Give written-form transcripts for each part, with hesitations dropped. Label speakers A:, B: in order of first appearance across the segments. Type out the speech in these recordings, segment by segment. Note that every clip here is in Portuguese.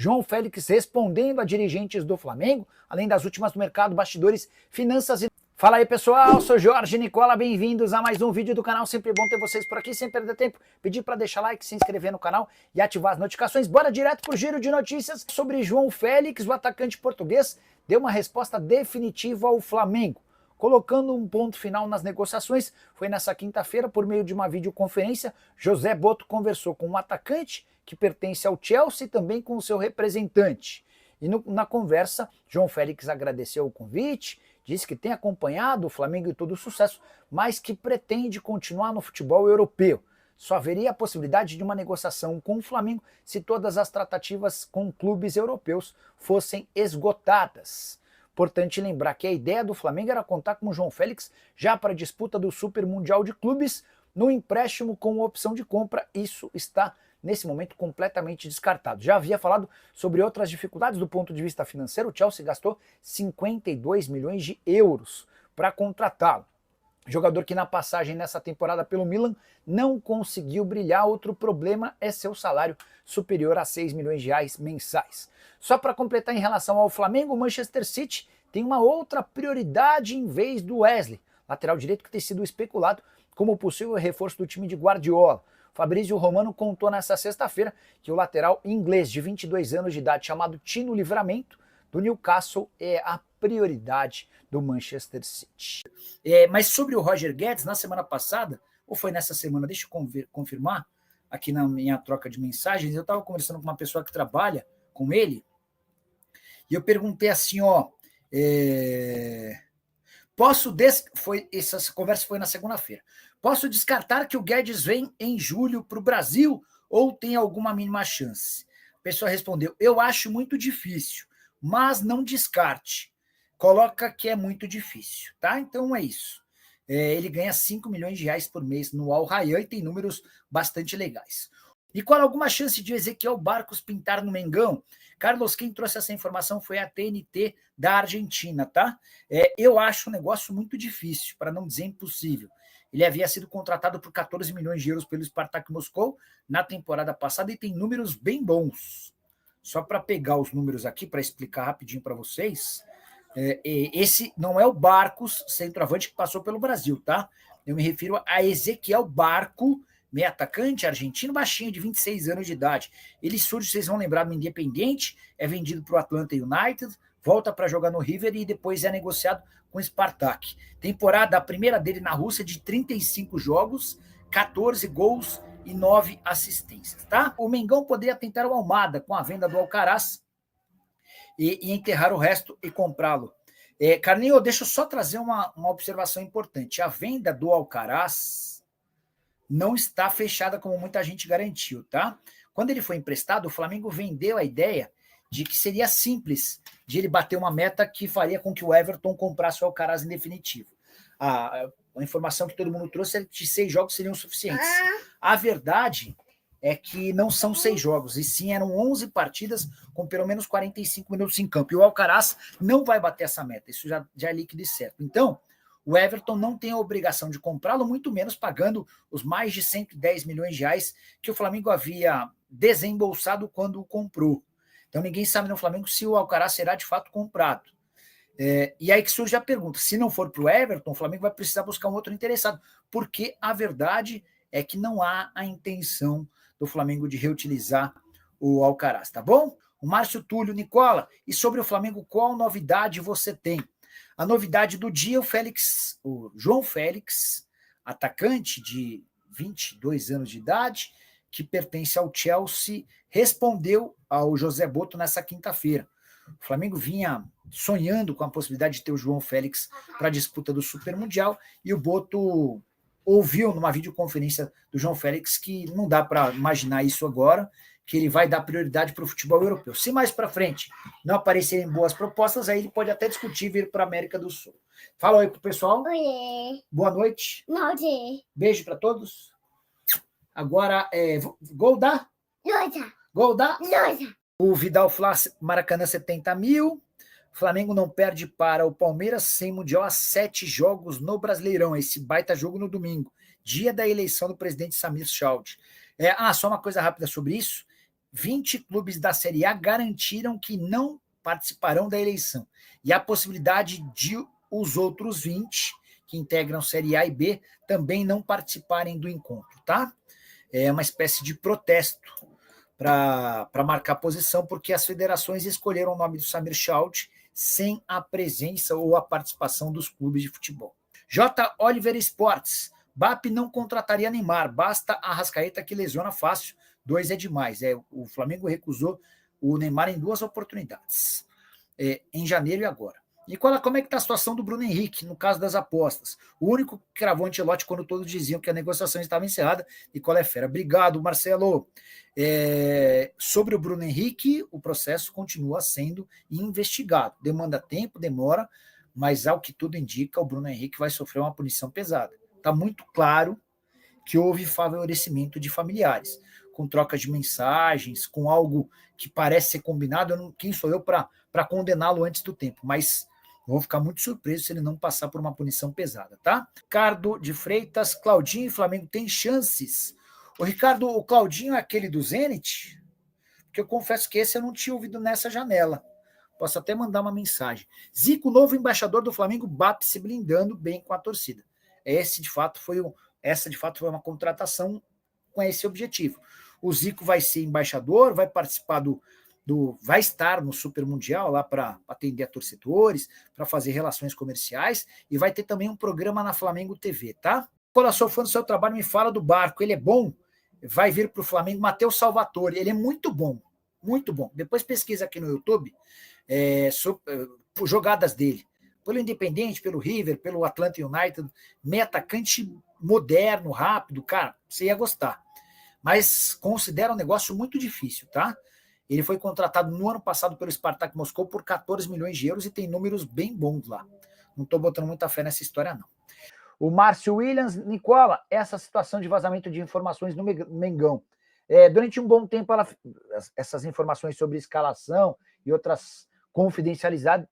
A: João Félix respondendo a dirigentes do Flamengo, além das últimas do mercado, bastidores, finanças e... Fala aí pessoal, sou Jorge Nicola, bem-vindos a mais um vídeo do canal, sempre bom ter vocês por aqui, sem perder tempo, pedir para deixar like, se inscrever no canal e ativar as notificações. Bora direto pro giro de notícias sobre João Félix, o atacante português, deu uma resposta definitiva ao Flamengo, colocando um ponto final nas negociações. Foi nessa quinta-feira, por meio de uma videoconferência, José Boto conversou com um atacante que pertence ao Chelsea e também com o seu representante. E na conversa, João Félix agradeceu o convite, disse que tem acompanhado o Flamengo e todo o sucesso, mas que pretende continuar no futebol europeu. Só haveria a possibilidade de uma negociação com o Flamengo se todas as tratativas com clubes europeus fossem esgotadas. Importante lembrar que a ideia do Flamengo era contar com o João Félix já para a disputa do Super Mundial de Clubes, no empréstimo com opção de compra. Isso está nesse momento completamente descartado. Já havia falado sobre outras dificuldades do ponto de vista financeiro. O Chelsea gastou 52 milhões de euros para contratá-lo. Jogador que na passagem nessa temporada pelo Milan não conseguiu brilhar. Outro problema é seu salário superior a 6 milhões de reais mensais. Só para completar, em relação ao Flamengo, o Manchester City tem uma outra prioridade em vez do Wesley, lateral direito que tem sido especulado como possível reforço do time de Guardiola. Fabrício Romano contou nesta sexta-feira que o lateral inglês de 22 anos de idade, chamado Tino Livramento, do Newcastle, é a prioridade do Manchester City. Mas sobre o Roger Guedes, na semana passada, ou foi nessa semana, deixa eu confirmar, aqui na minha troca de mensagens, eu estava conversando com uma pessoa que trabalha com ele, e eu perguntei assim, essa conversa foi na segunda-feira. Posso descartar que o Guedes vem em julho para o Brasil ou tem alguma mínima chance? A pessoa respondeu, eu acho muito difícil, mas não descarte. Coloca que é muito difícil, tá? Então é isso. Ele ganha 5 milhões de reais por mês no Al Rayyan e tem números bastante legais. E qual alguma chance de Ezequiel Barcos pintar no Mengão? Carlos, quem trouxe essa informação foi a TNT da Argentina, tá? Eu acho um negócio muito difícil, para não dizer impossível. Ele havia sido contratado por 14 milhões de euros pelo Spartak Moscou na temporada passada e tem números bem bons. Só para pegar os números aqui, para explicar rapidinho para vocês, esse não é o Barcos, centroavante que passou pelo Brasil, tá? Eu me refiro a Ezequiel Barco, meio atacante argentino, baixinho, de 26 anos de idade. Ele surge, vocês vão lembrar, no Independente, é vendido para o Atlanta United, volta para jogar no River e depois é negociado com o Spartak. Temporada, a primeira dele na Rússia, de 35 jogos, 14 gols e 9 assistências, tá? O Mengão poderia tentar o Almada com a venda do Alcaraz e enterrar o resto e comprá-lo. Carlinhos, deixa eu só trazer uma observação importante. A venda do Alcaraz não está fechada como muita gente garantiu, tá? Quando ele foi emprestado, o Flamengo vendeu a ideia de que seria simples de ele bater uma meta que faria com que o Everton comprasse o Alcaraz em definitivo. A informação que todo mundo trouxe é que 6 jogos seriam suficientes. A verdade é que não são 6 jogos, e sim eram 11 partidas com pelo menos 45 minutos em campo. E o Alcaraz não vai bater essa meta, isso já é líquido e certo. Então, o Everton não tem a obrigação de comprá-lo, muito menos pagando os mais de 110 milhões de reais que o Flamengo havia desembolsado quando o comprou. Então ninguém sabe no Flamengo se o Alcaraz será de fato comprado. E aí que surge a pergunta, se não for para o Everton, o Flamengo vai precisar buscar um outro interessado, porque a verdade é que não há a intenção do Flamengo de reutilizar o Alcaraz, tá bom? O Márcio Túlio, Nicola, e sobre o Flamengo, qual novidade você tem? A novidade do dia, o João Félix, atacante de 22 anos de idade, que pertence ao Chelsea, respondeu ao José Boto nessa quinta-feira. O Flamengo vinha sonhando com a possibilidade de ter o João Félix para a disputa do Super Mundial, e o Boto ouviu numa videoconferência do João Félix que não dá para imaginar isso agora, que ele vai dar prioridade para o futebol europeu. Se mais para frente não aparecerem boas propostas, aí ele pode até discutir vir para a América do Sul. Fala aí pro pessoal.
B: Oiê.
A: Boa noite.
B: Noite.
A: Beijo para todos. Agora, gol da?
B: Luta.
A: Gol da?
B: Luta.
A: O Vidal Flá, Maracanã, 70 mil. Flamengo não perde para o Palmeiras sem Mundial há 7 jogos no Brasileirão. Esse baita jogo no domingo, dia da eleição do presidente Samir Chaud. Só uma coisa rápida sobre isso. 20 clubes da Série A garantiram que não participarão da eleição. E a possibilidade de os outros 20, que integram Série A e B, também não participarem do encontro, tá? É uma espécie de protesto para marcar posição, porque as federações escolheram o nome do Samir Chaud sem a presença ou a participação dos clubes de futebol. J. Oliver Sports. BAP não contrataria Neymar, basta a Arrascaeta que lesiona fácil, 2 é demais. O Flamengo recusou o Neymar em 2 oportunidades, em janeiro e agora. Nicola, como é que está a situação do Bruno Henrique no caso das apostas? O único que cravou Ancelotti quando todos diziam que a negociação estava encerrada. Nicola é fera. Obrigado, Marcelo. Sobre o Bruno Henrique, o processo continua sendo investigado. Demanda tempo, demora, mas ao que tudo indica, o Bruno Henrique vai sofrer uma punição pesada. Está muito claro que houve favorecimento de familiares, com troca de mensagens, com algo que parece ser combinado. Quem sou eu para condená-lo antes do tempo? Mas vou ficar muito surpreso se ele não passar por uma punição pesada, tá? Ricardo de Freitas, Claudinho e Flamengo tem chances. O Ricardo, o Claudinho é aquele do Zenit? Porque eu confesso que esse eu não tinha ouvido nessa janela. Posso até mandar uma mensagem. Zico, novo embaixador do Flamengo, BAP se blindando bem com a torcida. Essa de fato foi uma contratação com esse objetivo. O Zico vai ser embaixador, vai participar vai estar no Super Mundial lá para atender a torcedores, para fazer relações comerciais, e vai ter também um programa na Flamengo TV, tá? Quando eu sou fã do seu trabalho, me fala do Barco, ele é bom, vai vir para o Flamengo, Matheus Salvatore, ele é muito bom, muito bom. Depois pesquisa aqui no YouTube jogadas dele, pelo Independente, pelo River, pelo Atlanta United, meio atacante moderno, rápido, cara, você ia gostar. Mas considera um negócio muito difícil, tá? Ele foi contratado no ano passado pelo Spartak Moscou por 14 milhões de euros e tem números bem bons lá. Não estou botando muita fé nessa história, não. O Márcio Williams, Nicola, essa situação de vazamento de informações no Mengão. Durante um bom tempo, essas informações sobre escalação e outras confidencialidades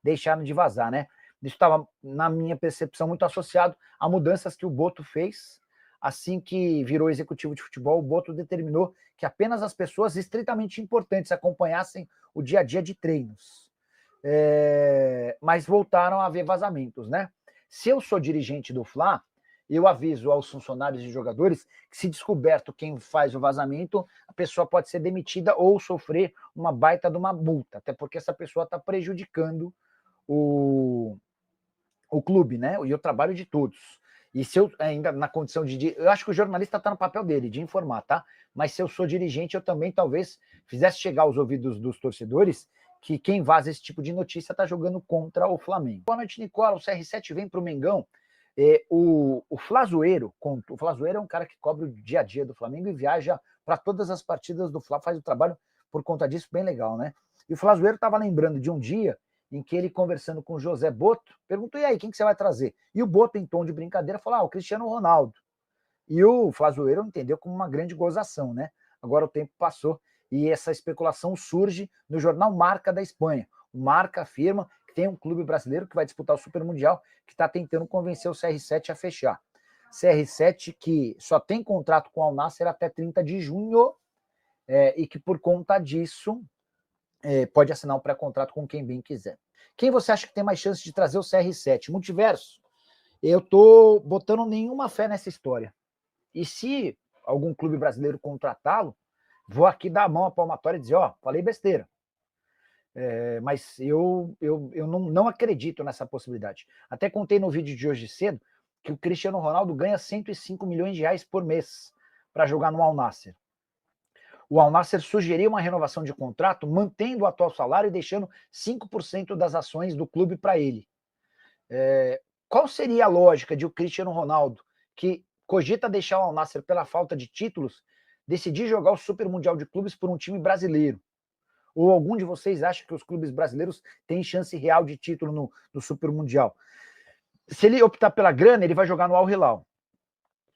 A: deixaram de vazar, né? Isso estava, na minha percepção, muito associado a mudanças que o Boto fez. Assim que virou executivo de futebol, o Boto determinou que apenas as pessoas estritamente importantes acompanhassem o dia a dia de treinos. Mas voltaram a haver vazamentos, né? Se eu sou dirigente do Fla, eu aviso aos funcionários e jogadores que, se descoberto quem faz o vazamento, a pessoa pode ser demitida ou sofrer uma baita de uma multa, até porque essa pessoa está prejudicando o clube, né? E o trabalho de todos. E se eu ainda na condição eu acho que o jornalista está no papel dele, de informar, tá? Mas se eu sou dirigente, eu também talvez fizesse chegar aos ouvidos dos torcedores que quem vaza esse tipo de notícia está jogando contra o Flamengo. Boa noite, Nicola. O CR7 vem para o Mengão. O Flazoeiro é um cara que cobre o dia a dia do Flamengo e viaja para todas as partidas do Fla, faz o trabalho por conta disso bem legal, né? E o Flazoeiro estava lembrando de um dia em que ele, conversando com o José Boto, perguntou: e aí, quem que você vai trazer? E o Boto, em tom de brincadeira, falou: o Cristiano Ronaldo. E o Flazoeiro entendeu como uma grande gozação, né? Agora o tempo passou e essa especulação surge no jornal Marca da Espanha. O Marca afirma que tem um clube brasileiro que vai disputar o Super Mundial que está tentando convencer o CR7 a fechar. CR7 que só tem contrato com o Al Nassr até 30 de junho e que, por conta disso, pode assinar um pré-contrato com quem bem quiser. Quem você acha que tem mais chance de trazer o CR7? Multiverso? Eu tô botando nenhuma fé nessa história. E se algum clube brasileiro contratá-lo, vou aqui dar a mão à palmatória e dizer: falei besteira. Mas eu não acredito nessa possibilidade. Até contei no vídeo de hoje cedo que o Cristiano Ronaldo ganha 105 milhões de reais por mês para jogar no Al Nassr. O Al Nassr sugeriu uma renovação de contrato, mantendo o atual salário e deixando 5% das ações do clube para ele. Qual seria a lógica de o Cristiano Ronaldo, que cogita deixar o Al Nassr pela falta de títulos, decidir jogar o Super Mundial de Clubes por um time brasileiro? Ou algum de vocês acha que os clubes brasileiros têm chance real de título no Super Mundial? Se ele optar pela grana, ele vai jogar no Al Hilal.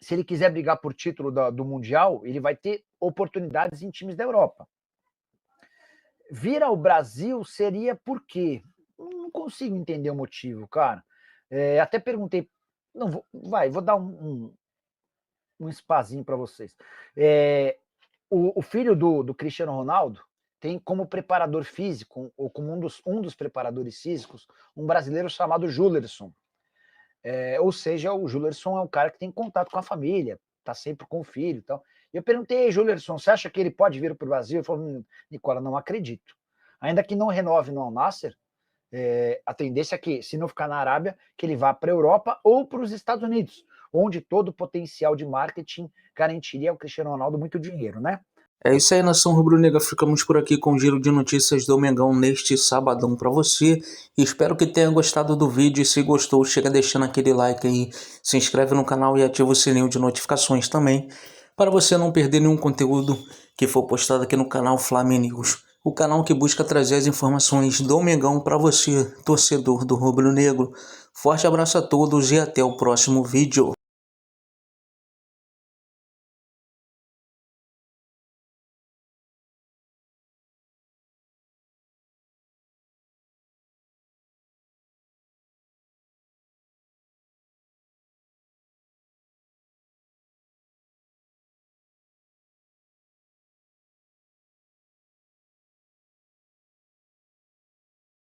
A: Se ele quiser brigar por título do Mundial, ele vai ter oportunidades em times da Europa. Vir ao Brasil seria por quê? Não consigo entender o motivo, cara. Até perguntei. Vou dar um spazinho para vocês. O filho do Cristiano Ronaldo tem como preparador físico, ou como um dos preparadores físicos, um brasileiro chamado Julerson. Ou seja, o Julerson é um cara que tem contato com a família, tá sempre com o filho e tal. E eu perguntei, Julerson, você acha que ele pode vir para o Brasil? Ele falou, Nicola, não acredito. Ainda que não renove no Al Nassr, a tendência é que, se não ficar na Arábia, que ele vá para a Europa ou para os Estados Unidos, onde todo o potencial de marketing garantiria ao Cristiano Ronaldo muito dinheiro, né?
C: É isso aí, nação rubro-negra. Ficamos por aqui com o giro de notícias do Mengão neste sabadão para você. Espero que tenha gostado do vídeo. E se gostou, chega deixando aquele like aí, se inscreve no canal e ativa o sininho de notificações também, para você não perder nenhum conteúdo que for postado aqui no canal Flaming News, o canal que busca trazer as informações do Mengão para você, torcedor do rubro-negro. Forte abraço a todos e até o próximo vídeo.